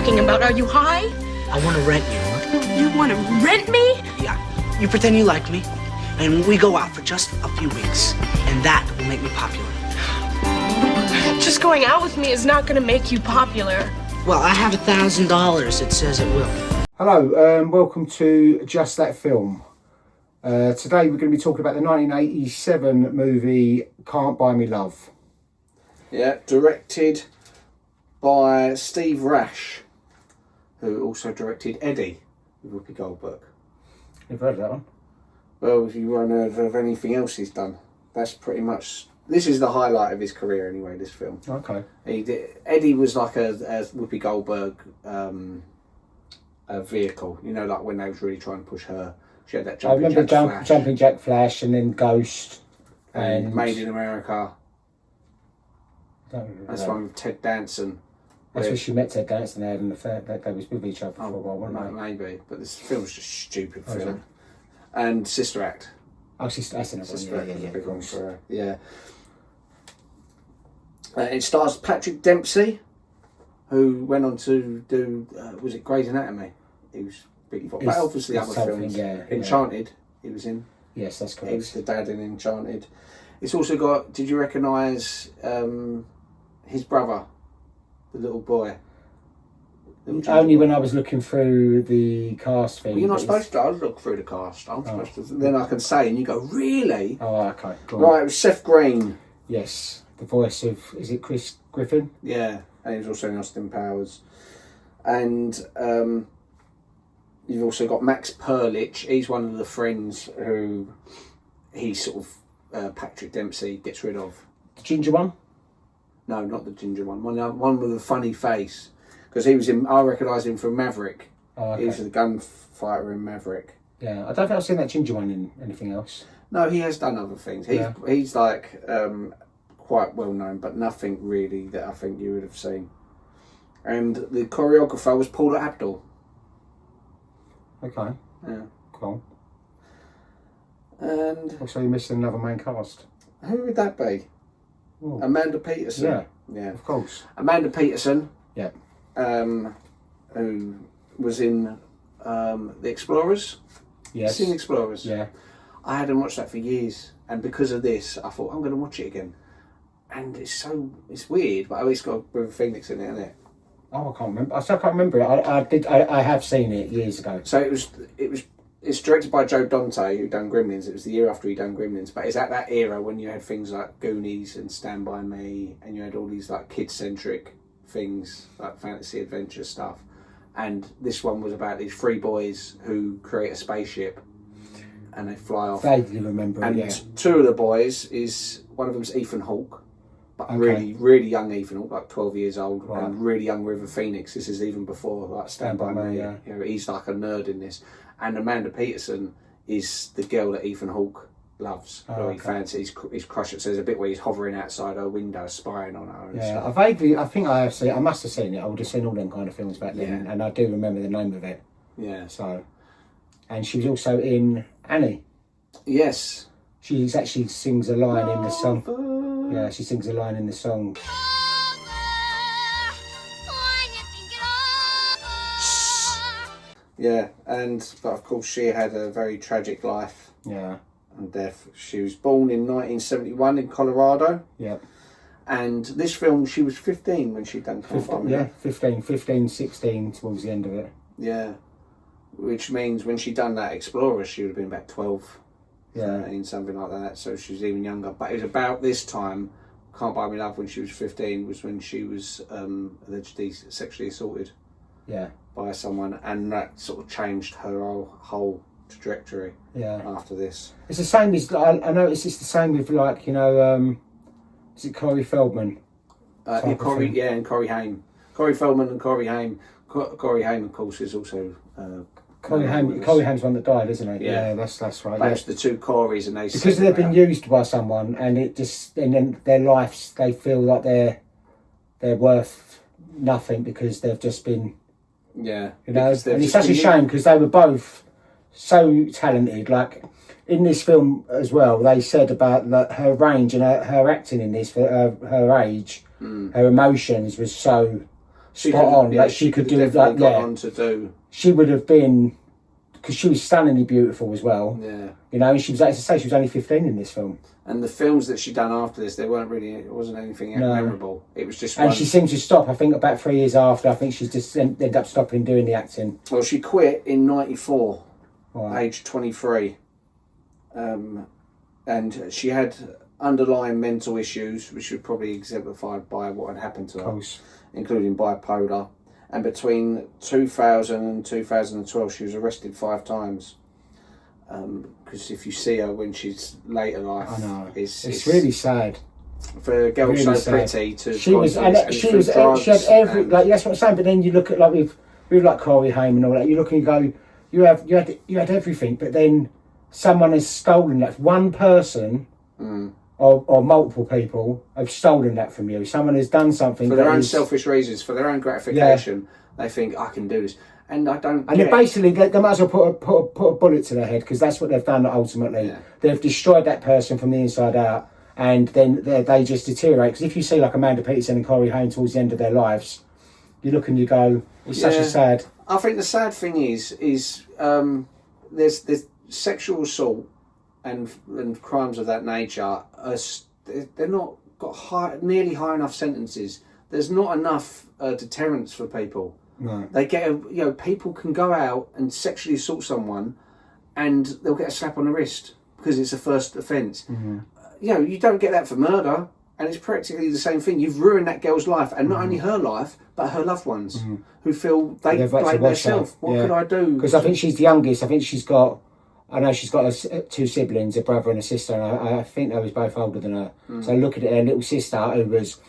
talking about? Are you high? I want to rent you. You want to rent me? Yeah. You pretend you like me, and we go out for just a few weeks, and that will make me popular. Just going out with me is not going to make you popular. Well, I have $1,000. It says it will. Hello, welcome to Just That Film. Today we're going to be talking about the 1987 movie Can't Buy Me Love. Yeah, directed by Steve Rash, who also directed Eddie with Whoopi Goldberg. You've heard of that one? Well, if you won't heard of anything else he's done, that's pretty much... This is the highlight of his career anyway, this film. Okay. Eddie was like a Whoopi Goldberg a vehicle, you know, like when they was really trying to push her. She had that Jumping Jack Flash and then Ghost and Made in America. That's one with Ted Danson. That's where she met Ted Danson. They had an affair. They was with each other for a while, weren't they? Maybe, but this film's just a stupid film. And Sister Act. Oh, Sister Act, Big one for her. Yeah. It stars Patrick Dempsey, who went on to do was it Grey's Anatomy? He was pretty but obviously other films. Enchanted, he was in. Yes, that's correct. He was the dad in Enchanted. It's also got. Did you recognise his brother, the little boy? Only when I was looking through the cast thing. Well, you're not supposed to. I look through the cast. I'm supposed to. Then I can say, and you go, really? Oh, okay. Cool. Right, it was Seth Green. Yes, the voice of, is it Chris Griffin? Yeah, and he was also in Austin Powers. And you've also got Max Perlich. He's one of the friends who he sort of Patrick Dempsey gets rid of. The ginger one? No, not the ginger one. One with a funny face. Because he was in, I recognise him from Maverick. Oh, okay. He was the gunfighter in Maverick. Yeah, I don't think I've seen that ginger one in anything else. No, he has done other things. He's like quite well known, but nothing really that I think you would have seen. And the choreographer was Paula Abdul. Okay. Yeah. Cool. And also, you're missing another main cast. Who would that be? Ooh. Amanda Peterson. Yeah. Yeah. Of course. Amanda Peterson. Yeah. Who was in The Explorers. Yes. Seen Explorers? Yeah. I hadn't watched that for years, and because of this, I thought I'm going to watch it again. And it's weird, but it's got River Phoenix in it, isn't it? Oh, I can't remember. I still can't remember it. I have seen it years ago. So it's directed by Joe Dante, who done Gremlins. It was the year after he done Gremlins, but it's at that era when you had things like Goonies and Stand By Me, and you had all these like kid-centric things like fantasy adventure stuff. And this one was about these three boys who create a spaceship and they fly off. Vaguely remember. And yeah. Two of the boys is one of them's Ethan Hawke, but okay. really, really young Ethan Hawke, like 12 years old, right. and really young River Phoenix. This is even before like Stand By Me. Yeah. You know, he's like a nerd in this. And Amanda Peterson is the girl that Ethan Hawke loves. Oh, he fancies. He's crushed it. So there's a bit where he's hovering outside her window, spying on her. And yeah, stuff. I think I have seen. I must have seen it. I would have seen all them kind of films back then, Yeah. and I do remember the name of it. Yeah. So, and she was also in Annie. Yes. She actually sings a line in the song. Yeah, she sings a line in the song. Yeah, but of course she had a very tragic life. Yeah. And death. She was born in 1971 in Colorado. Yeah. And this film, she was 15 when she done Can't Buy Me Love. 15, 16 towards the end of it. Yeah. Which means when she done that Explorer, she would have been about 12, 13, something like that. So she was even younger. But it was about this time, Can't Buy Me Love, when she was 15, was when she was allegedly sexually assaulted. Yeah. By someone, and that sort of changed her whole trajectory. Yeah. After this, it's the same as I noticed. It's the same with like is it Corey Feldman? And Corey Haim. Corey Feldman and Corey Haim. Corey Haim, of course, is also. Corey Haim's one that died, isn't he? Yeah, that's right. That's the two Corys, and because they've been used by someone, and then their lives, they feel like they're worth nothing because they've just been. Yeah, and it's such a shame because they were both so talented. Like in this film as well, they said about her range and her acting in this for her age, her emotions was so spot on. Like she could do like on to do. She would have been, because she was stunningly beautiful as well. Yeah. You know, and she was, as I say, she was only 15 in this film. And the films that she'd done after this, it wasn't anything memorable. It was just. And she seemed to stop. I think about 3 years after. I think she's just ended up stopping doing the acting. Well, she quit in '94, Right. age 23, and she had underlying mental issues, which were probably exemplified by what had happened to her, Of course. including bipolar. And between 2000 and 2012, she was arrested 5 times. Because if you see her when she's later life, I know. it's really sad. For a girl Really so sad. pretty to She was, and she was, she had every, like, that's what I'm saying. But then you look at like with like Corey Haim and all that. You look and you go, you had everything, but then someone has stolen that. One person or multiple people have stolen that from you. Someone has done something for their own selfish reasons, for their own gratification. They think I can do this, and I don't. And they basically, they might as well put a bullet to their head, because that's what they've done ultimately. Yeah. They've destroyed that person from the inside out, and then they just deteriorate. Because if you see like Amanda Peterson and Corey Haim towards the end of their lives, you look and you go, it's such a sad. I think the sad thing is there's sexual assault and crimes of that nature. They're not got nearly high enough sentences. There's not enough deterrence for people. No. They get people can go out and sexually assault someone, and they'll get a slap on the wrist because it's a first offence. Mm-hmm. You don't get that for murder, and it's practically the same thing. You've ruined that girl's life, and not only her life, but her loved ones who feel they blame themselves. What could I do? Because I think she's the youngest. I think I know she's got 2 siblings, a brother and a sister, and I think they was both older than her. So look at her little sister, who was,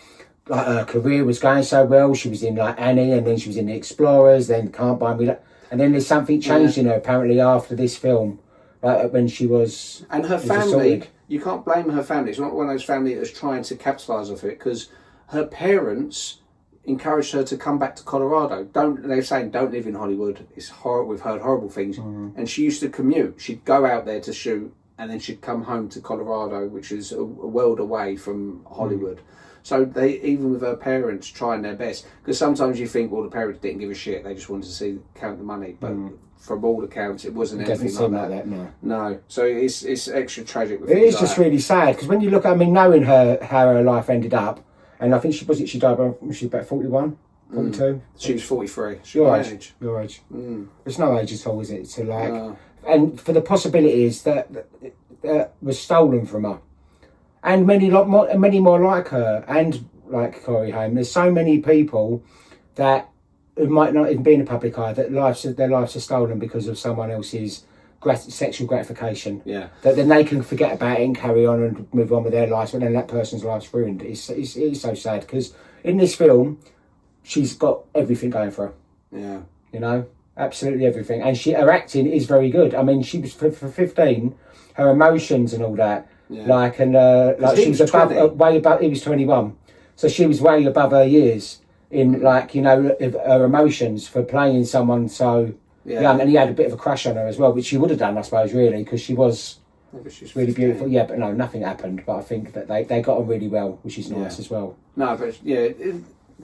like, her career was going so well. She was in like Annie, and then she was in The Explorers, then Can't Buy Me, and then there's something changed in her apparently after this film, like when she was. And her family, you can't blame her family. It's not one of those families that's trying to capitalise off it, because her parents encouraged her to come back to Colorado. They're saying don't live in Hollywood. It's horrible. We've heard horrible things. And she used to commute. She'd go out there to shoot, and then she'd come home to Colorado, which is a world away from Hollywood. So they, even with her parents trying their best, because sometimes you think, well, the parents didn't give a shit. They just wanted to count the money. But from all accounts, it wasn't anything like that. No. So it's extra tragic. It is just really sad, because when you look at, knowing how her life ended up, and I think she died when she was about 41, 42. She was 43. Your age. There's no age at all, is it? To like, and for the possibilities that was stolen from her, and many more like her, and like Corey Haim. There's so many people that who might not even be in the public eye, that their lives are stolen because of someone else's sexual gratification. Yeah. That then they can forget about it and carry on and move on with their lives, but then that person's life's ruined. It's so sad, because in this film, she's got everything going for her. Yeah. Absolutely everything. And her acting is very good. She was, for 15, her emotions and all that, she was way above, he was 21. So she was way above her years in, her emotions for playing someone so young. And he had a bit of a crush on her as well, which he would have done, I suppose, really, because she was really beautiful. Yeah, but no, nothing happened. But I think that they got on really well, which is nice as well. No, but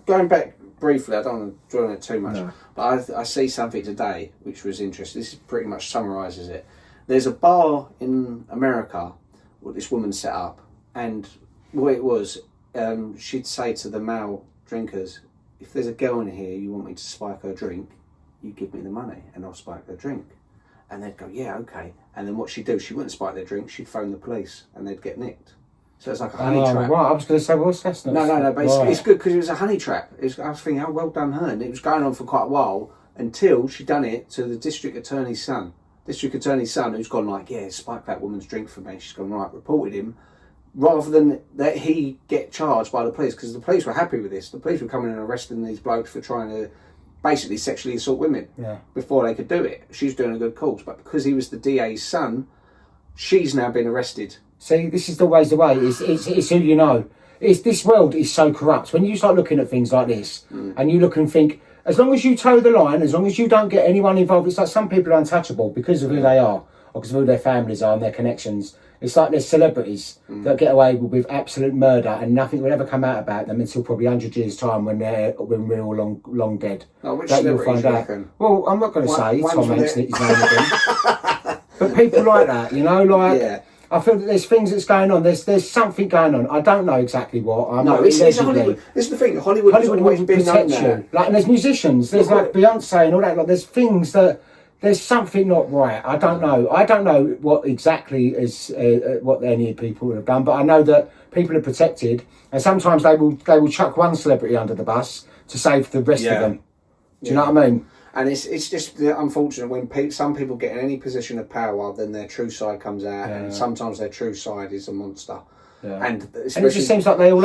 going back briefly, I don't want to dwell on it too much, but I see something today which was interesting. This pretty much summarises it. There's a bar in America what this woman set up, and what it was, she'd say to the male drinkers, if there's a girl in here you want me to spike her drink, you give me the money and I'll spike her drink. And they'd go, yeah, okay. And then what she'd do, she wouldn't spike their drink, she'd phone the police and they'd get nicked. So it's like a honey trap. Right, I was going to say, what's that? No, but it's good, because it was a honey trap. I was thinking, oh, well done her. And it was going on for quite a while until she'd done it to the district attorney's son. District attorney's son, who's gone like, yeah, spike that woman's drink for me. She's gone, right, reported him, rather than that he get charged by the police, because the police were happy with this. The police were coming and arresting these blokes for trying to basically sexually assault women before they could do it. She's doing a good cause, but because he was the DA's son, she's now been arrested. See, this is always the way. It's who you know. This world is so corrupt. When you start looking at things like this, and you look and think, as long as you toe the line, as long as you don't get anyone involved, it's like some people are untouchable because of who they are, or because of who their families are and their connections. It's like there's celebrities that get away with absolute murder and nothing will ever come out about them until probably 100 years' time when we're all long dead. Oh, which that you'll celebrities find you out. reckon? Well, I'm not going to say One's Tom with Hanks it. his name again. But people like that, you know, like... Yeah. I feel that there's things that's going on. There's something going on. I don't know exactly what. No, it's Hollywood. This is the thing. Hollywood has always will been known protect that. you. Like, and there's musicians. There's like Beyonce and all that. Like, there's things that there's something not right. I don't know. I don't know what exactly is what any people have done, but I know that people are protected, and sometimes they will chuck one celebrity under the bus to save the rest of them. Do you know what I mean? And it's just unfortunate when some people get in any position of power, then their true side comes out, and sometimes their true side is a monster. Yeah. And it just seems like they all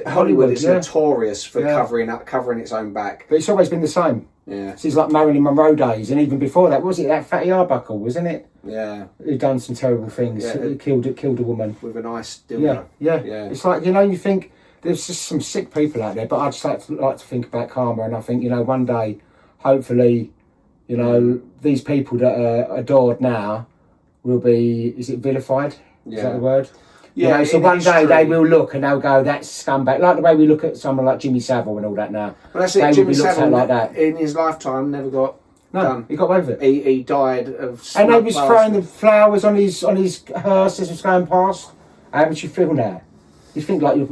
Hollywood is notorious for covering its own back. But it's always been the same. Yeah. It's like Marilyn Monroe days, and even before that, was it that Fatty Arbuckle, wasn't it? Yeah. Who done some terrible things. He killed a woman. With a nice dildo. Yeah. It's like, you know, you think there's just some sick people out there, but I just like to think about karma, and I think, you know, one day, hopefully, you know, these people that are adored now will be, is it vilified? Is that the word? Yeah, you know, so one day they will look and they'll go, that's scumbag. Like the way we look at someone like Jimmy Savile and all that now. Well, that's it. Jimmy Savile, like that. in his lifetime, never got done. He got away with it. He died of... And they was throwing the flowers on his hearse as it was going past. How would you feel now? You think like you're...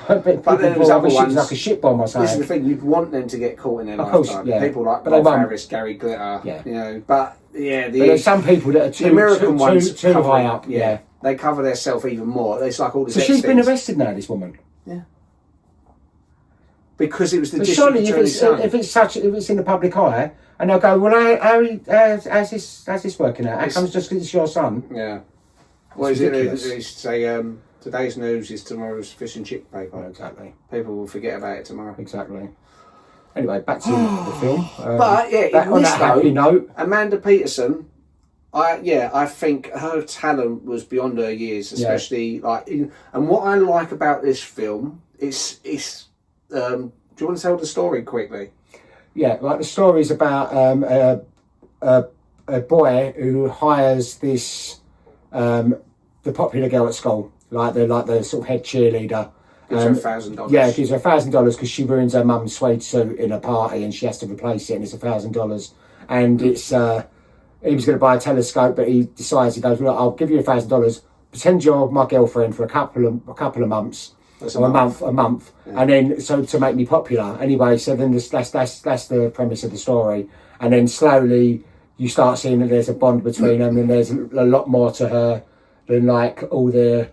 But then there was other ones, like a shit bomb or something. This is the thing, you'd want them to get caught in their lifetime. Course, yeah. People like Bob Harris, Gary Glitter, you know, but there's some people that are too high up. Yeah. They cover themselves even more. It's like all this. So she's been arrested now, this woman. Yeah. Because it was the but surely if it's in the public eye, and they'll go, well, how's this working out? How comes just because it's your son? Yeah. What is it? They say today's news is tomorrow's fish and chip paper. Exactly. People will forget about it tomorrow. Exactly. Anyway, back to the film. But yeah, on that happy note, Amanda Peterson, I think her talent was beyond her years, especially and what I like about this film is do you want to tell the story quickly? Yeah, like the story is about a boy who hires this the popular girl at school, like the sort of head cheerleader. Gives her $1,000. Yeah, gives her $1,000 because she ruins her mum's suede suit in a party and she has to replace it, and it's $1,000. And it's he was going to buy a telescope, but he decides, he goes, "Look, I'll give you $1,000. Pretend you're my girlfriend for a couple of months." That's or a month, and then so to make me popular. Anyway, so then that's the premise of the story, and then slowly you start seeing that there's a bond between them, and there's a lot more to her than like all the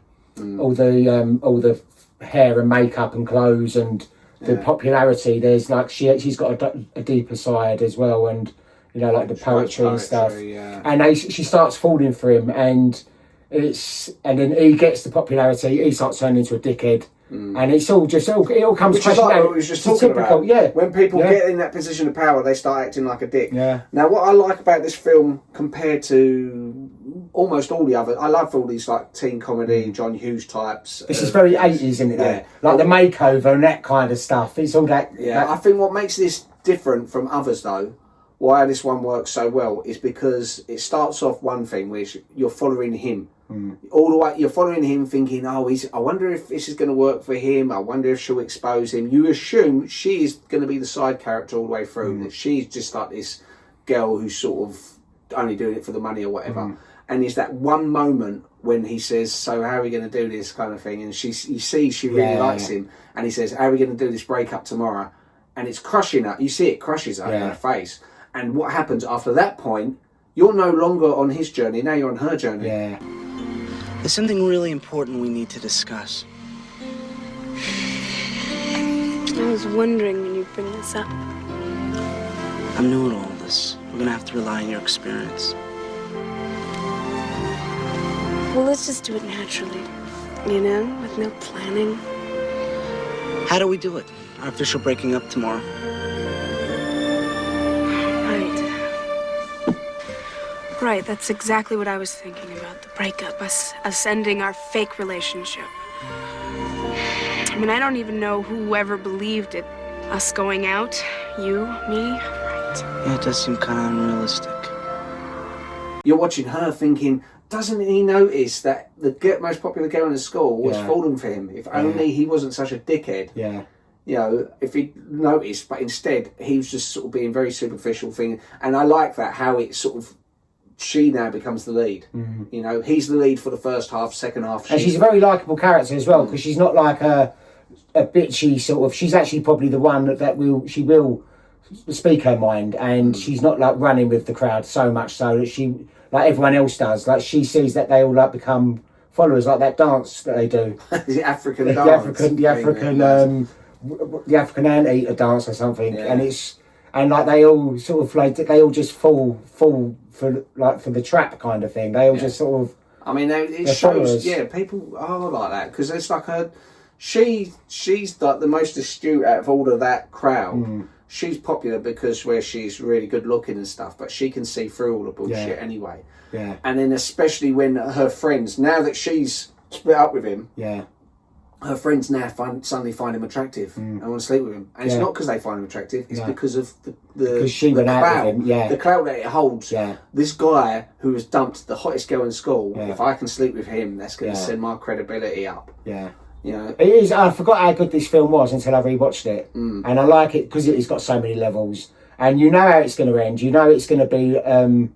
hair and makeup and clothes and the popularity. There's like she's got a deeper side as well, and you know, like the poetry and stuff. Yeah. And she starts falling for him, and then he gets the popularity. He starts turning into a dickhead. And it's all just it all comes. Which is like what we was just talking about. Yeah. When people get in that position of power, they start acting like a dick. Yeah. Now, what I like about this film compared to almost all the other, I love all these like teen comedy, John Hughes types. This is very 80s, isn't it? Yeah. Like the makeover and that kind of stuff. It's all that. Yeah. I think what makes this different from others, though, why this one works so well, is because it starts off one thing, which you're following him. All the way, you're following him thinking, I wonder if this is going to work for him. I wonder if she'll expose him. You assume she is going to be the side character all the way through, that she's just like this girl who's sort of only doing it for the money or whatever. And there's that one moment when he says, so how are we going to do this kind of thing? And you see she really likes him. And he says, how are we going to do this breakup tomorrow? And it's crushing her. You see it crushes her in her face. And what happens after that point, you're no longer on his journey. Now you're on her journey. Yeah. There's something really important we need to discuss. I was wondering when you'd bring this up. I'm new at all this. We're gonna have to rely on your experience. Well, let's just do it naturally. You know, with no planning. How do we do it? Our official breaking up tomorrow. Right, that's exactly what I was thinking about. The breakup, us ending our fake relationship. I mean, I don't even know who ever believed it. Us going out, you, me, right. Yeah, it does seem kind of unrealistic. You're watching her thinking, doesn't he notice that the most popular girl in the school was falling for him? If only he wasn't such a dickhead. Yeah. You know, if he noticed, but instead he was just sort of being very superficial thing. And I like that, how it sort of, she now becomes the lead. You know, he's the lead for the first half, second half. And she's a very likeable character as well, because she's not like a bitchy sort of. She's actually probably the one that she will speak her mind, and she's not like running with the crowd so much so that she, like everyone else does, like she sees that they all like become followers, like that dance that they do. The African the dance. The African anteater dance or something, and like they all sort of like they all just fall for the trap kind of thing. They all just sort of. I mean, it shows. Followers. Yeah, people are like that because it's like she's like the most astute out of all of that crowd. She's popular because she's really good looking and stuff, but she can see through all the bullshit anyway. Yeah. And then especially when her friends, now that she's split up with him, her friends now suddenly find him attractive and want to sleep with him. And it's not because they find him attractive, it's because of because she went out with him, the clout that it holds. This guy who has dumped the hottest girl in school, if I can sleep with him, that's going to send my credibility up. You know, it is. I forgot how good this film was until I rewatched it, and I like it because it's got so many levels, and you know how it's going to end. You know it's going to be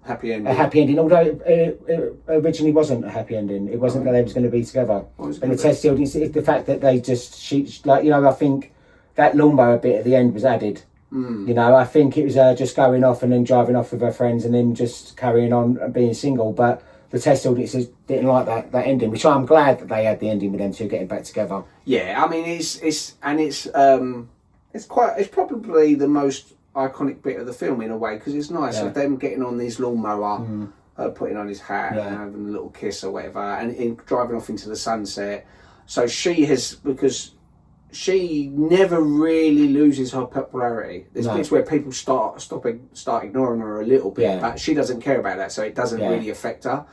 happy ending. A happy ending, although it originally wasn't a happy ending. It wasn't that they was going to be together. And the test audience, the fact that they just I think that lawnmower bit at the end was added. You know, I think it was just going off and then driving off with her friends and then just carrying on and being single, but. The test audiences didn't like that ending, which I'm glad that they had the ending with them two getting back together. Yeah, I mean it's probably the most iconic bit of the film in a way because it's nice of them getting on this lawnmower, putting on his hat and having a little kiss or whatever, and driving off into the sunset. So because she never really loses her popularity. There's bits where people start ignoring her a little bit, but she doesn't care about that, so it doesn't really affect her.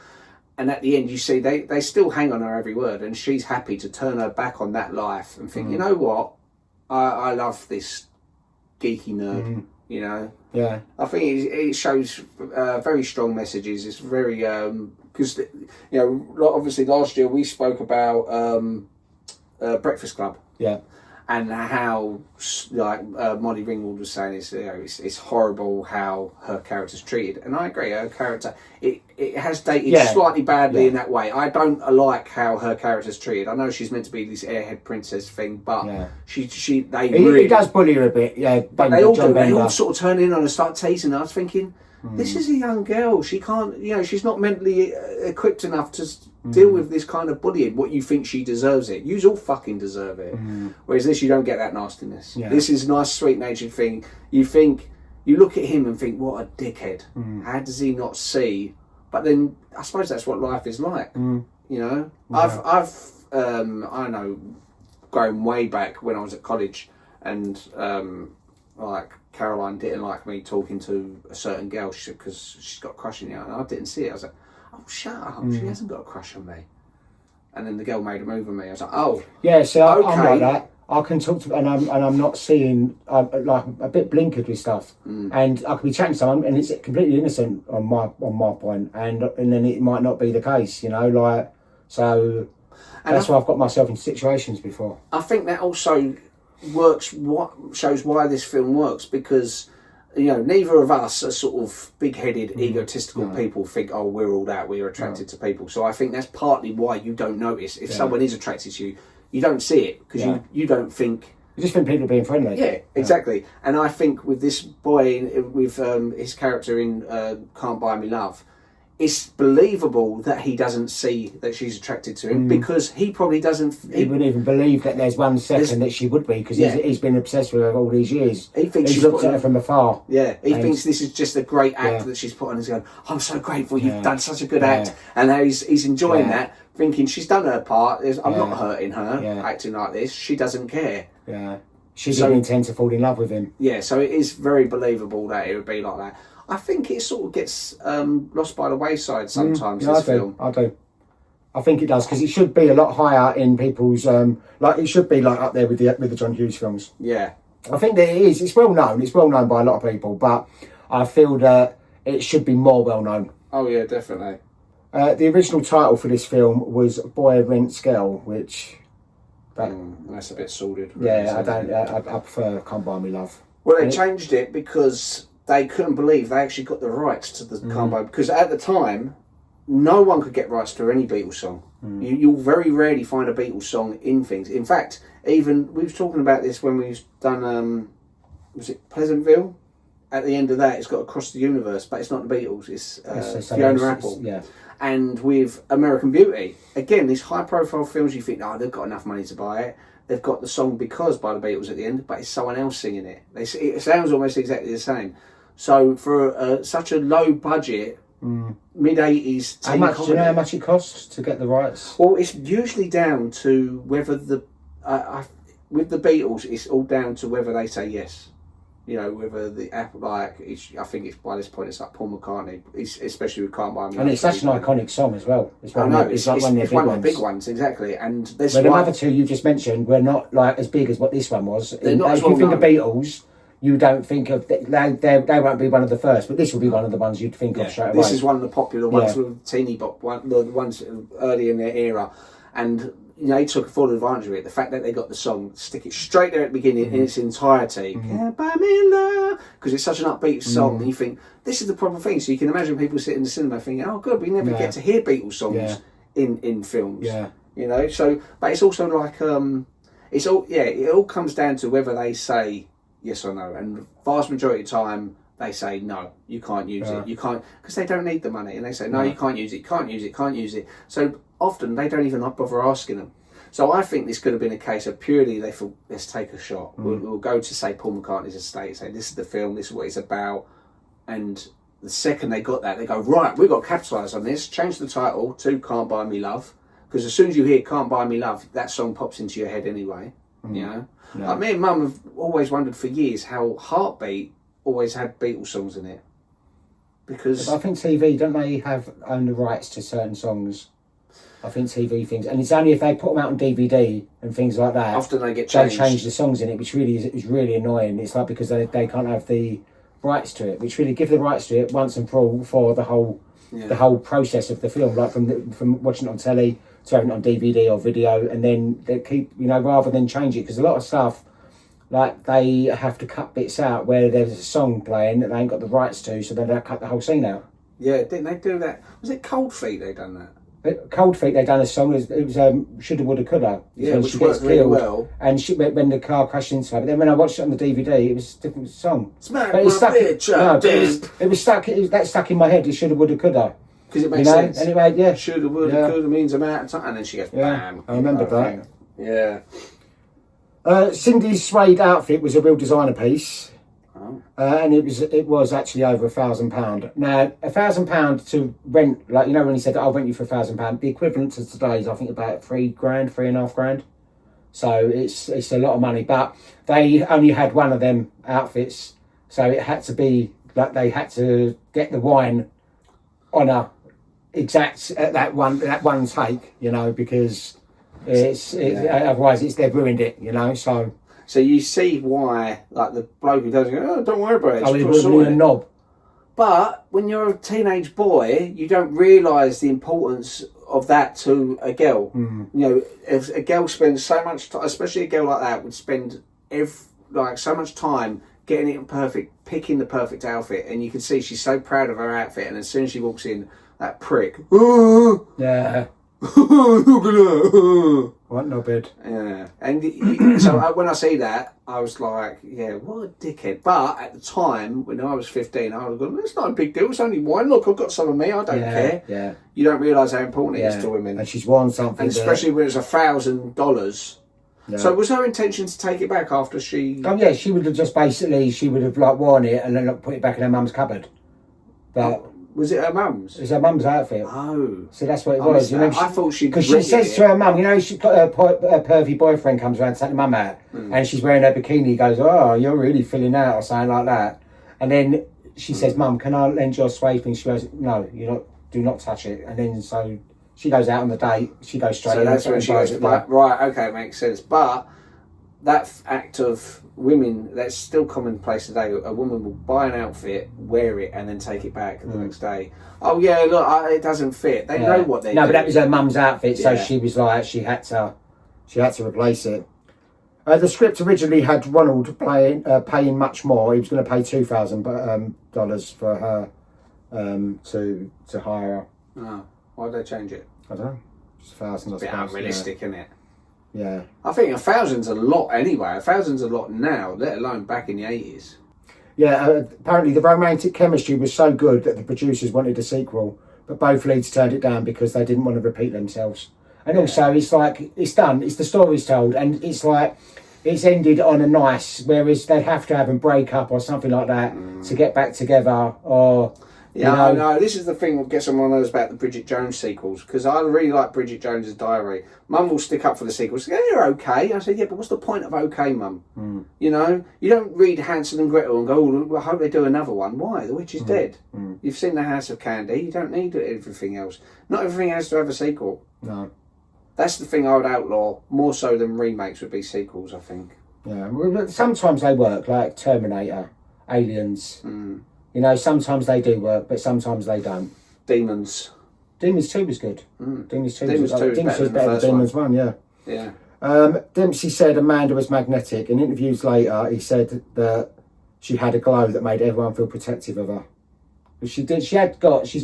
And at the end, you see they still hang on her every word, and she's happy to turn her back on that life and think, you know what, I love this geeky nerd. You know, I think it shows very strong messages. It's very because you know, obviously last year we spoke about Breakfast Club. And how, like Molly Ringwald was saying, it's horrible how her character's treated. And I agree, her character, it has dated slightly badly in that way. I don't like how her character's treated. I know she's meant to be this airhead princess thing, but he does bully her a bit, But they all sort of turn in on her and start teasing her. I was thinking, this is a young girl. She can't, she's not mentally equipped enough to deal with this kind of bullying. What you think she deserves it. You all fucking deserve it. Whereas this, you don't get that nastiness. This is a nice, sweet-natured thing. You look at him and think, what a dickhead. How does he not see? But then, I suppose that's what life is like. You know? I know, going way back when I was at college, and like Caroline didn't like me talking to a certain girl because she's got a crush on you, and I didn't see it. I was like, oh, shut up, she hasn't got a crush on me. And then the girl made a move on me. I was like, oh, yeah. So okay. I'm like that. I can talk to, and I'm not seeing like a bit blinkered with stuff, and I could be chatting to someone, and it's completely innocent on my point, and then it might not be the case, like so. And that's why I've got myself in situations before. I think that also works. What shows why this film works, because neither of us are sort of big-headed, egotistical people. Think, oh, we're all that. We're attracted to people. So I think that's partly why you don't notice if someone is attracted to you. You don't see it because you don't think. You just think people are being friendly. Yeah, exactly. And I think with this boy, with his character in Can't Buy Me Love, it's believable that he doesn't see that she's attracted to him because he probably doesn't. He wouldn't even believe that there's 1 second that she would be because he's been obsessed with her all these years. He thinks he's looked at her from afar. Yeah, he thinks this is just a great act that she's put on. He's going, I'm so grateful you've done such a good act, and now he's enjoying that, thinking she's done her part. I'm not hurting her acting like this. She doesn't care. Yeah, she didn't intend to fall in love with him. Yeah, so it is very believable that it would be like that. I think it sort of gets lost by the wayside sometimes. This film, I do. I think it does because it should be a lot higher in people's it should be like up there with the John Hughes films. Yeah, I think that it is. It's well known. It's well known by a lot of people, but I feel that it should be more well known. Oh yeah, definitely. The original title for this film was Boy Rents Girl, which... that's a bit sordid. Yeah, I prefer Can't Buy Me Love. Well, they changed it because they couldn't believe they actually got the rights to the Can't Buy... Because at the time, no one could get rights to any Beatles song. You'll very rarely find a Beatles song in things. In fact, even... We were talking about this when we've done... was it Pleasantville? At the end of that, it's got Across the Universe, but it's not the Beatles. It's Fiona Apple. Yeah. And with American Beauty, again, these high-profile films, you think, they've got enough money to buy it. They've got the song Because by the Beatles at the end, but it's someone else singing it. It sounds almost exactly the same. So for such a low budget, mid-80s How much? Do you know how much it costs to get the rights? Well, it's usually down to whether the... with the Beatles, it's all down to whether they say yes. You know, whether the Apple, I think it's by this point it's like Paul McCartney, especially with Can't Buy Me. And it's such an iconic song as well. It's one of the big ones, exactly. And this the other two you just mentioned were not like as big as what this one was. They're not if you think of Beatles, you don't think of they won't be one of the first, but this will be one of the ones you'd think of straight away. This is one of the popular ones with Teeny Bop, the ones early in their era, and. They took full advantage of it. The fact that they got the song, stick it straight there at the beginning in its entirety. Can't buy me love. Because it's such an upbeat song. And you think, this is the proper thing. So you can imagine people sitting in the cinema thinking, oh, good, we never get to hear Beatles songs in films. Yeah. You know, so, but it's also like, it all comes down to whether they say yes or no. And the vast majority of the time, they say, no, you can't use it. You can't, because they don't need the money. And they say, no, you can't use it, can't use it. So often they don't even bother asking them. So I think this could have been a case of purely they thought, let's take a shot. We'll go to, say, Paul McCartney's estate, say, this is the film, this is what it's about. And the second they got that, they go, right, we've got to capitalise on this, change the title to Can't Buy Me Love. Because as soon as you hear Can't Buy Me Love, that song pops into your head anyway. You know? Yeah. Like me and Mum have always wondered for years how Heartbeat always had Beatles songs in it. Because I think TV, don't they own the rights to certain songs? I think TV things, and it's only if they put them out on DVD and things like that. Often they get changed. They change the songs in it, which really is really annoying. It's like because they can't have the rights to it, which really give the rights to it once and for all for the whole process of the film, like from watching it on telly to having it on DVD or video, and then they keep rather than change it, because a lot of stuff like they have to cut bits out where there's a song playing that they ain't got the rights to, so then they cut the whole scene out. Yeah, didn't they do that? Was it Cold Feet they done that? Cold Feet, they done a song. It was Shoulda, Woulda, Coulda. Yeah, which worked really well. And when the car crashed into her. But then when I watched it on the DVD, it was a different song. Smack but it was stuck. That stuck in my head. It Shoulda, Woulda, Coulda. Because it makes sense. Anyway, yeah. Shoulda, Woulda, Coulda means amount of time, and then she goes bam. I remember that. Yeah. Cindy's suede outfit was a real designer piece. And it was actually over £1,000. Now, £1,000 to rent, like when he said I'll rent you for £1,000, the equivalent to today's I think about £3,500. So it's a lot of money. But they only had one of them outfits, so it had to be like they had to get the wine on a exact that one take, because otherwise they've ruined it, so. So you see why, like, the bloke who doesn't go, oh, don't worry about it. Oh, he was a knob. But when you're a teenage boy, you don't realise the importance of that to a girl. If a girl spends so much time, especially a girl like that, would spend so much time getting it perfect, picking the perfect outfit, and you can see she's so proud of her outfit, and as soon as she walks in, that prick. Yeah. Look at her. What knobhead. Yeah. And so when I see that, I was like, yeah, what a dickhead. But at the time, when I was 15, I was going, it's not a big deal. It's only wine. Look, I've got some of me. I don't care. Yeah. You don't realise how important it is to women. And she's worn something. And especially when it's $1,000. Yeah. So was her intention to take it back after she... Oh, yeah. She would have just worn it and then put it back in her mum's cupboard. But... Was it her mum's? It was her mum's outfit. Oh. So that's what it was. I thought she'd... Because she says to her mum, she's got her pervy boyfriend comes around to take the mum out, and she's wearing her bikini, goes, oh, you're really filling out, or something like that. And then she says, Mum, can I lend your suede thing? She goes, no, do not touch it. And then so she goes out on the date, she goes straight in. So that's when she goes, right, okay, makes sense. But that act of women, that's still commonplace today. A woman will buy an outfit, wear it, and then take it back the next day. Oh yeah, look, it doesn't fit. They know what they do. No, but that was her mum's outfit, so Yeah. she was like, she had to replace it. The script originally had Ronald paying much more. He was going to pay $2,000 for her to hire her. Oh, why'd they change it? I don't know. Just $1,000. It's a bit unrealistic, isn't it? Yeah. I think 1,000's a lot anyway. 1,000's a lot now, let alone back in the 80s. Yeah, apparently the romantic chemistry was so good that the producers wanted a sequel, but both leads turned it down because they didn't want to repeat themselves. And also, it's like, it's done, it's the story's told, and it's like, it's ended on a nice, whereas they'd have to have them break up or something like that to get back together, or... Yeah, I know. This is the thing that gets on my nerves about the Bridget Jones sequels, because I really like Bridget Jones's Diary. Mum will stick up for the sequels. Yeah, they're okay. I said, yeah, but what's the point of okay, Mum? You know, you don't read Hansel and Gretel and go, oh, well, I hope they do another one. Why? The witch is dead. You've seen The House of Candy. You don't need everything else. Not everything has to have a sequel. No. That's the thing I would outlaw, more so than remakes would be sequels, I think. Yeah, well, sometimes they work, like Terminator, Aliens. You know, sometimes they do work, but sometimes they don't. Demons 2 was good. Demons 2 Demons 2 was better than Demons 1, yeah. Yeah. Dempsey said Amanda was magnetic. In interviews later, he said that she had a glow that made everyone feel protective of her. She's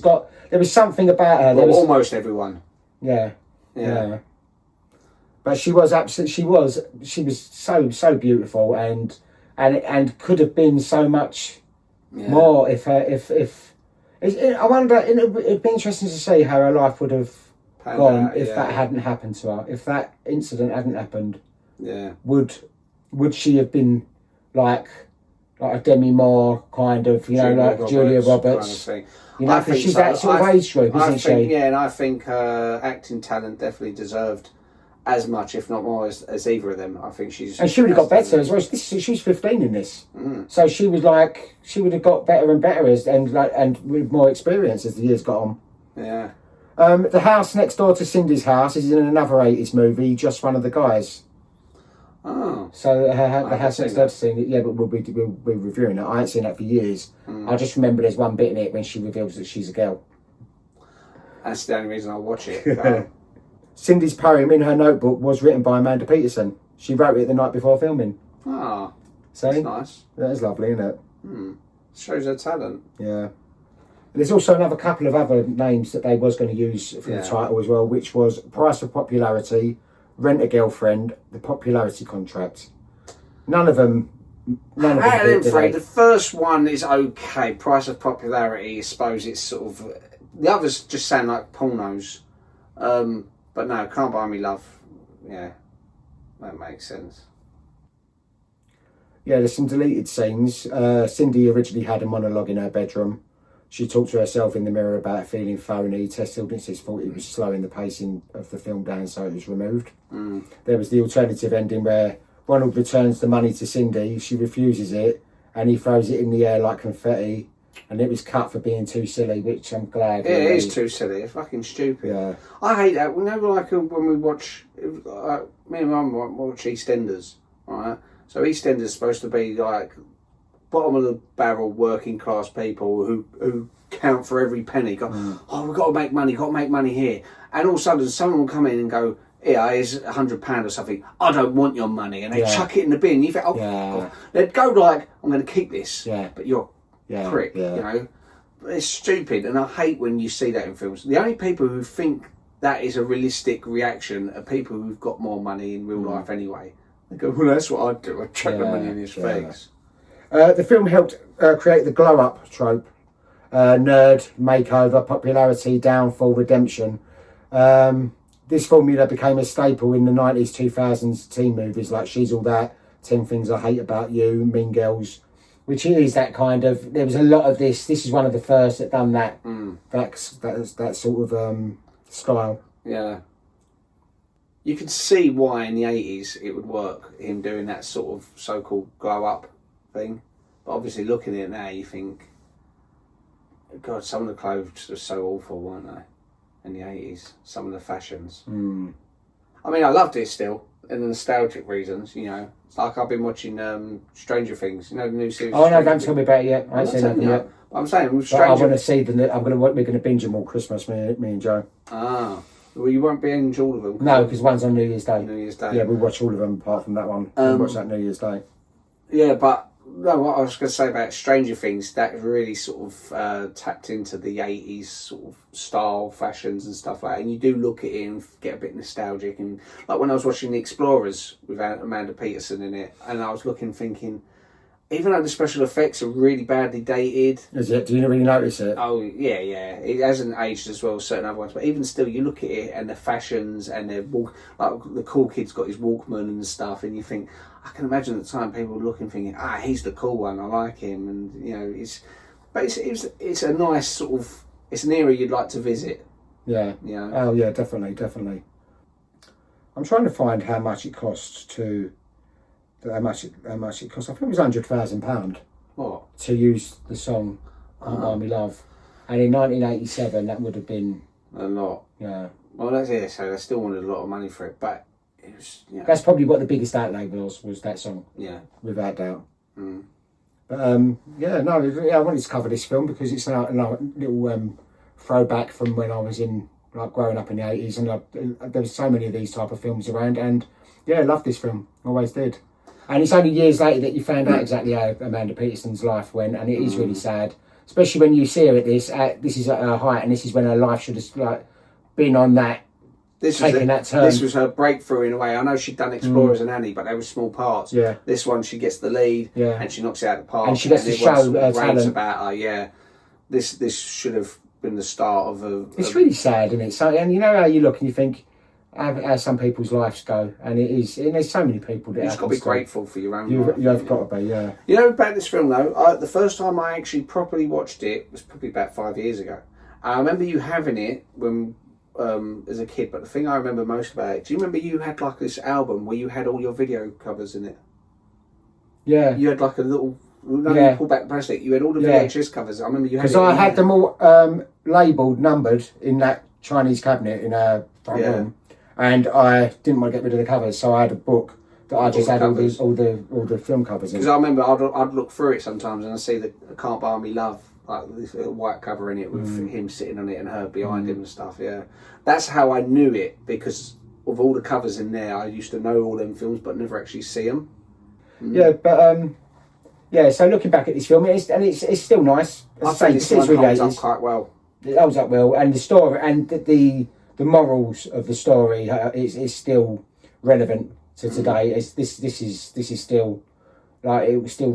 got, there was something about her. Well, almost everyone. Yeah. But she was so beautiful and could have been so much more if I wonder, it'd be interesting to see how her life would have gone if that hadn't happened to her. If that incident hadn't happened, would she have been like a Demi Moore kind of, you know, like Julia Roberts? Kind of thing. You know, because she's that sort of age group, isn't she? Yeah, and I think her acting talent definitely deserved as much, if not more, as either of them. I think she's... And she would have got better as well. She's 15 in this. So she was like... She would have got better and better and with more experience as the years got on. Yeah. The house next door to Cindy's house is in another 80s movie, Just One of the Guys. Oh. So the house next door to Cindy... Yeah, but we'll be reviewing it. I ain't seen that for years. I just remember there's one bit in it when she reveals that she's a girl. That's the only reason I watch it. Cindy's poem in her notebook was written by Amanda Peterson. She wrote it the night before filming. Oh, so, that's nice. That is lovely, isn't it? Shows her talent. Yeah. There's also another couple of other names that they was going to use for the title as well, which was Price of Popularity, Rent a Girlfriend, The Popularity Contract. None of them... The first one is okay. Price of Popularity, I suppose it's sort of... The others just sound like pornos. But no, Can't Buy Me Love. Yeah, that makes sense. Yeah, there's some deleted scenes. Cindy originally had a monologue in her bedroom. She talked to herself in the mirror about feeling phony. Test audiences thought it was slowing the pacing of the film down, so it was removed. There was the alternative ending where Ronald returns the money to Cindy. She refuses it, and he throws it in the air like confetti. And it was cut for being too silly, which I'm glad. Yeah, it is too silly. It's fucking stupid. Yeah. I hate that. Whenever, like, when we watch, me and Mum watch EastEnders, right? So EastEnders is supposed to be like bottom of the barrel working class people who count for every penny. Go, oh, we've got to make money here. And all of a sudden, someone will come in and go, yeah, here's £100 or something. I don't want your money, and they chuck it in the bin. You think, oh, God. They'd go like, I'm going to keep this, but you're prick, you know. It's stupid, and I hate when you see that in films. The only people who think that is a realistic reaction are people who've got more money in real life anyway. They go, well, that's what I'd do. I'd chuck the money in his face. The film helped create the glow-up trope. Nerd, makeover, popularity, downfall, redemption. This formula became a staple in the 90s, 2000s teen movies like She's All That, 10 Things I Hate About You, Mean Girls, which is that kind of... There was a lot of this. This is one of the first that done that. That sort of style. Yeah. You can see why in the 80s it would work, him doing that sort of so-called glow-up thing. But obviously looking at it now, you think, God, some of the clothes were so awful, weren't they? In the 80s, some of the fashions. I mean, I loved it still. and the nostalgic reasons, you know, it's like I've been watching Stranger Things, you know, the new series. Oh no, don't tell me about it yet. I ain't seen nothing yet. I'm saying with Stranger... I want to see them. We're going to binge them all Christmas, me and Joe. Ah, well, you won't binge all of them. No, because one's on New Year's Day. New Year's Day. Yeah, we watch all of them apart from that one. We watch that New Year's Day. Yeah, but no, what I was going to say about Stranger Things, that really sort of tapped into the 80s sort of style, fashions and stuff like that. And you do look at it and get a bit nostalgic. And like when I was watching The Explorers with Amanda Peterson in it, and I was looking, thinking, even though the special effects are really badly dated... Is it? Do you really notice it? Oh, yeah. It hasn't aged as well as certain other ones. But even still, you look at it and the fashions and their like the cool kid's got his Walkman and stuff, and you think... I can imagine at the time people were looking, thinking, he's the cool one, I like him, and you know, it's a nice sort of, it's an era you'd like to visit. Yeah. Yeah. Oh yeah, definitely. I'm trying to find how much it costs to, how much it costs. I think it was £100,000. What? To use the song "Can't Buy Me Love," and in 1987 that would have been a lot. Yeah. Well, that's it. So they still wanted a lot of money for it, but. Yeah. That's probably what the biggest outlay was that song. Yeah, without doubt. Mm. But I wanted to cover this film because it's a little throwback from when I was growing up in the 80s, and there was so many of these type of films around, and I loved this film, always did. And it's only years later that you found out exactly how Amanda Peterson's life went, and it is really sad, especially when you see her at this. This is at her height, and this is when her life should have been on that. This was her breakthrough in a way. I know she'd done Explorers and Annie, but they were small parts. Yeah. This one, she gets the lead, and she knocks it out of the park. And she gets to show her talent. About her, yeah. This should have been the start of a... It's really sad, isn't it? So, and you know how you look and you think how some people's lives go, and it is. And there's so many people that... You've got to be grateful for your own life. You have got to be, yeah. You know about this film, though, the first time I actually properly watched it was probably about 5 years ago. I remember you having it when... as a kid, but the thing I remember most about it, do you remember you had like this album where you had all your video covers in it? Yeah. You had like a little you pull back plastic, you had all the VHS covers. I remember you had, because I had them all labelled, numbered in that Chinese cabinet in our room, and I didn't want to get rid of the covers, so I had a book that I just had all the film covers in. Because I remember I'd look through it sometimes and I'd see the Can't Buy Me Love, like this little white cover in it with him sitting on it and her behind him and stuff. Yeah, that's how I knew it, because of all the covers in there. I used to know all them films but never actually see them. Yeah, but so looking back at this film, it's still nice. I think this one holds up quite well. It holds up well, and the story and the morals of the story is still relevant to today. This is still like it will still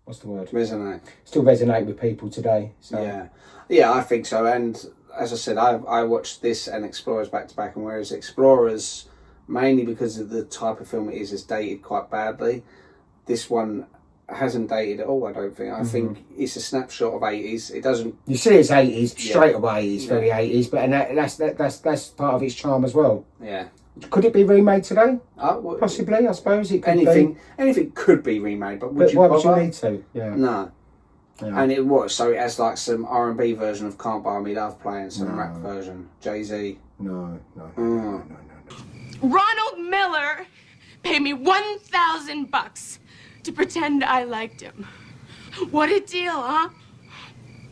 what's the word? Resonate. Still resonate with people today. So. Yeah, I think so. And as I said, I watched this and Explorers back to back, and whereas Explorers, mainly because of the type of film it is dated quite badly, this one hasn't dated at all, I don't think. I think it's a snapshot of 80s. It doesn't... You see it's 80s, straight away it's very 80s, but that's part of its charm as well. Yeah. Could it be remade today? Possibly, I suppose. It could anything could be remade, but would you why bother? Would you need to? Yeah. No. Yeah. And it was, so it has like some R&B version of Can't Buy Me Love playing, some rap version. Jay-Z. No. Ronald Miller paid me $1,000 to pretend I liked him. What a deal, huh?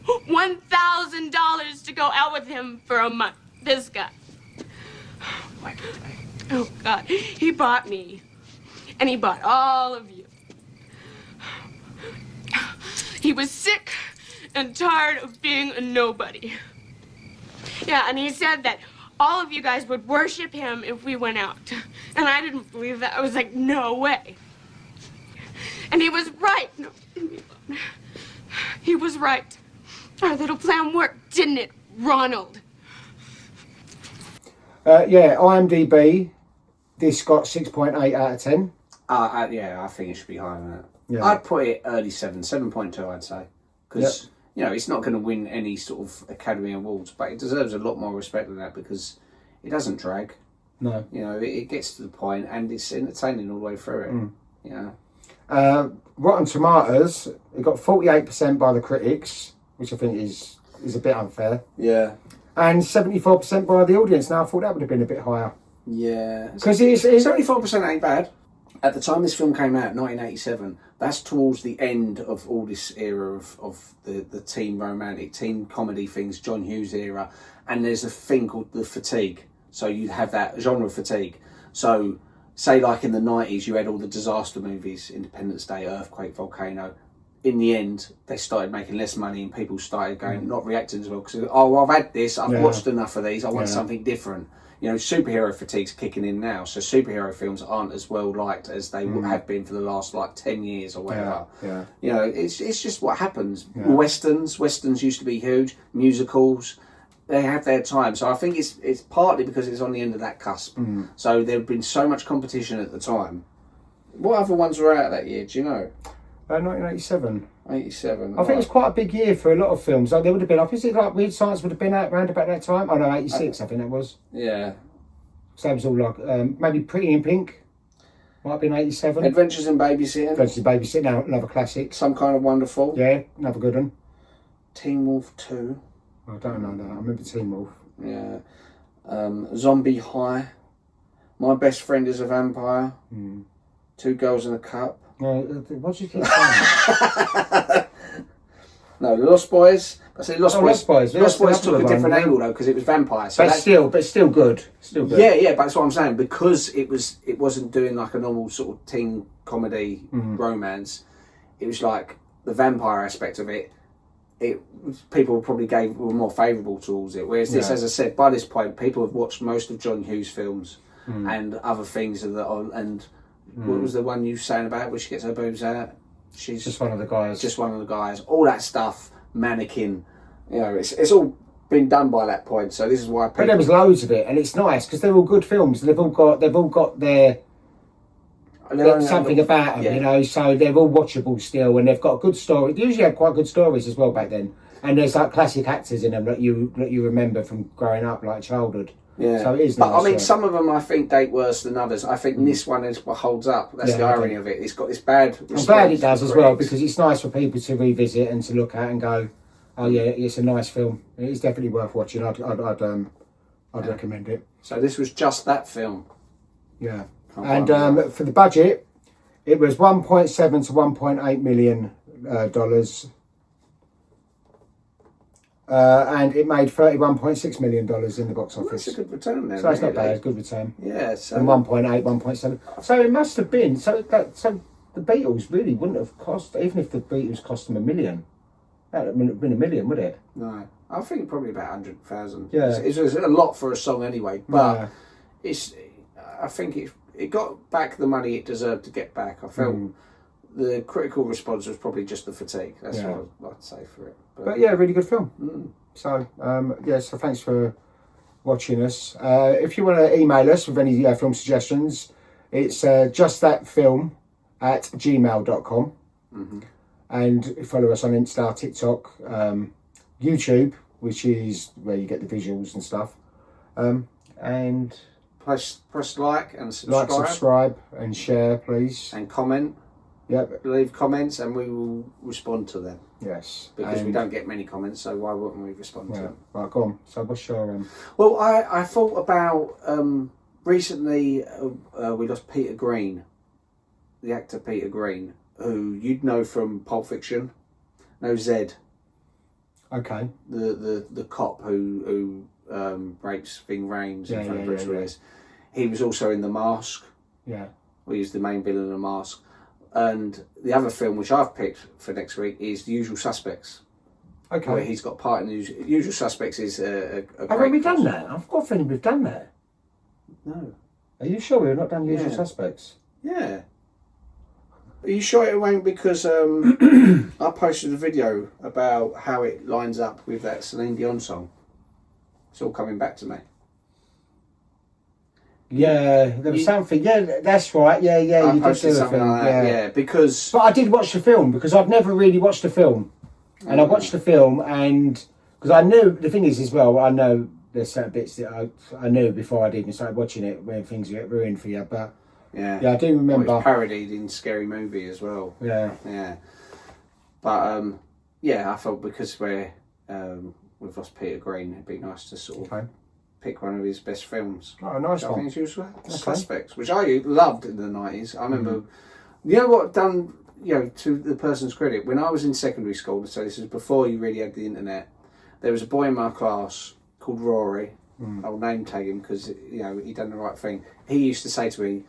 $1,000 to go out with him for a month. This guy. Oh, God. He bought me. And he bought all of you. He was sick and tired of being a nobody. Yeah, and he said that all of you guys would worship him if we went out. And I didn't believe that. I was like, no way. And he was right. No, he was right. Our little plan worked, didn't it, Ronald? IMDb, this got 6.8 out of 10. I think it should be higher than that. Yeah. I'd put it early 7.2, I'd say. Because, it's not going to win any sort of Academy Awards, but it deserves a lot more respect than that because it doesn't drag. No. It gets to the point and it's entertaining all the way through it. Rotten Tomatoes, it got 48% by the critics, which I think is a bit unfair. Yeah. and 74% by the audience. Now I thought that would have been a bit higher. Yeah. Because it's 74% ain't bad. At the time this film came out, 1987, that's towards the end of all this era of the teen romantic, teen comedy things, John Hughes era, and there's a thing called the fatigue. So you have that genre fatigue. So, say like in the 90s, you had all the disaster movies, Independence Day, Earthquake, Volcano. In the end, they started making less money and people started going, not reacting as well, because, I've had this, I've watched enough of these, I want something different. You know, superhero fatigue's kicking in now, so superhero films aren't as well liked as they have been for the last 10 years or whatever. Yeah. You know, it's just what happens. Yeah. Westerns used to be huge. Musicals, they have their time. So I think it's partly because it's on the end of that cusp. So there had been so much competition at the time. What other ones were out that year? Do you know? 1987. 87. I think it's quite a big year for a lot of films. Like there would have been, is it like Weird Science would have been out around about that time? Oh no, 86 I think that was. Yeah. So it was all like, maybe Pretty in Pink. Might have been 87. Adventures in Babysitting. Adventures in Babysitting, now another classic. Some Kind of Wonderful. Yeah, another good one. Teen Wolf 2. I don't know that. I remember Teen Wolf. Yeah. Zombie High. My Best Friend is a Vampire. Two Girls in a Cup. No, what do you think? No, Lost Boys. I say Lost Boys. Lost Boys took a different angle though because it was vampire. So but still good. Still good. Yeah. But that's what I'm saying, because it wasn't doing like a normal sort of teen comedy romance. It was like the vampire aspect of it. People probably were more favourable towards it. Whereas this, as I said, by this point, people have watched most of John Hughes films and other things and. What was the one you were saying about where she gets her boobs out? She's just one of the guys. Just one of the guys. All that stuff, Mannequin. You know, it's all been done by that point. So this is why. But there was loads of it, and it's nice because they're all good films. They've all got their something about them, you know. So they're all watchable still, and they've got a good story. They usually had quite good stories as well back then. And there's like classic actors in them that you remember from growing up, like childhood. Yeah, so it is. But nice, some of them I think date worse than others. I think this one is what holds up. That's the irony of it. It's got this bad. I'm glad it does as well, because it's nice for people to revisit and to look at and go, oh yeah, it's a nice film. It's definitely worth watching. I'd recommend it. So this was just that film. Yeah, and for the budget, it was $1.7 to $1.8 million dollars. And it made $31.6 million in the box office. That's a good return there. So that's not bad, good return. Yeah, so... And 1.8, 1.7. So it must have been, so the Beatles really wouldn't have cost, even if the Beatles cost them $1 million, that would have been $1 million, would it? No, I think probably about 100,000. Yeah. It's a lot for a song anyway, but I think it got back the money it deserved to get back. I felt the critical response was probably just the fatigue. That's what I'd like to say for it. But yeah, really good film. So, so thanks for watching us. If you want to email us with any film suggestions, it's justthatfilm@gmail.com. And follow us on Insta, TikTok, YouTube, which is where you get the visuals and stuff. And press like and subscribe. Like, subscribe and share, please. And comment. Yep. Leave comments and we will respond to them. Yes. Because we don't get many comments, so why wouldn't we respond to them? Right, go on. So what's your... Well, I thought about... recently, we lost Peter Green, the actor Peter Green, who you'd know from Pulp Fiction. No, Zed. Okay. The cop who rapes Ving Rhames in front of Bruce Willis. He was also in The Mask. Yeah. He was the main villain in The Mask. And the other film which I've picked for next week is The Usual Suspects. Okay. Where he's got part in The Usual Suspects is a Haven't we done that? I've got a feeling we've done that. No. Are you sure we've not done Usual Suspects? Yeah. Are you sure it won't? Because I posted a video about how it lines up with that Celine Dion song. It's all coming back to me. Yeah, there was something. Yeah, that's right. Yeah, I you did posted do a something film. like that, yeah, because... But I did watch the film, because I've never really watched the film. And I watched the film, and... Because I knew... The thing is, as well, I know there's certain bits that I knew before I'd even started watching it, when things get ruined for you, but... Yeah, I do remember... Well, it's parodied in Scary Movie as well. Yeah. Yeah. But, I felt because we're we've lost Peter Green. It'd be nice to sort of Okay. pick one of his best films. Oh, nice I one. think it's Usual Suspects, which I loved in the 90s. I remember, you know what done, you know, to the person's credit, when I was in secondary school, so this is before you really had the internet, there was a boy in my class called Rory. I'll name tag him because, you know, he done the right thing. He used to say to me,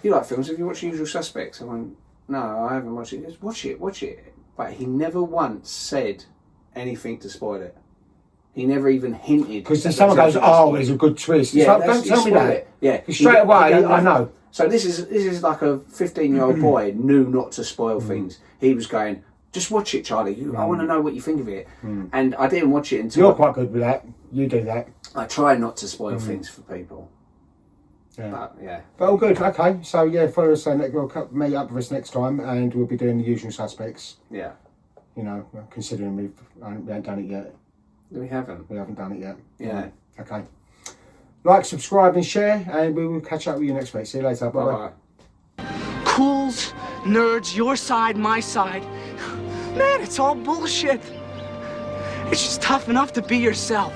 "You like films? Have you watched Usual Suspects?" I went, "No, I haven't watched it." He goes, watch it. But he never once said anything to spoil it. He never even hinted. Because then someone goes, "Oh, there's a good twist." It's like, don't tell me that. Yeah, Because straight away, I know. So this is like a 15-year-old boy knew not to spoil things. He was going, "Just watch it, Charlie. I want to know what you think of it." And I didn't watch it until You're quite good with that. You do that. I try not to spoil things for people. Yeah. But yeah. But all good. Okay. So yeah, follow us and we'll meet up with us next time, and we'll be doing the Usual Suspects. Yeah. You know, considering we haven't done it yet. We haven't. We haven't done it yet. Yeah. Okay. Like, subscribe, and share, and we will catch up with you next week. See you later. Bye bye. Cools, nerds, your side, my side. Man, it's all bullshit. It's just tough enough to be yourself.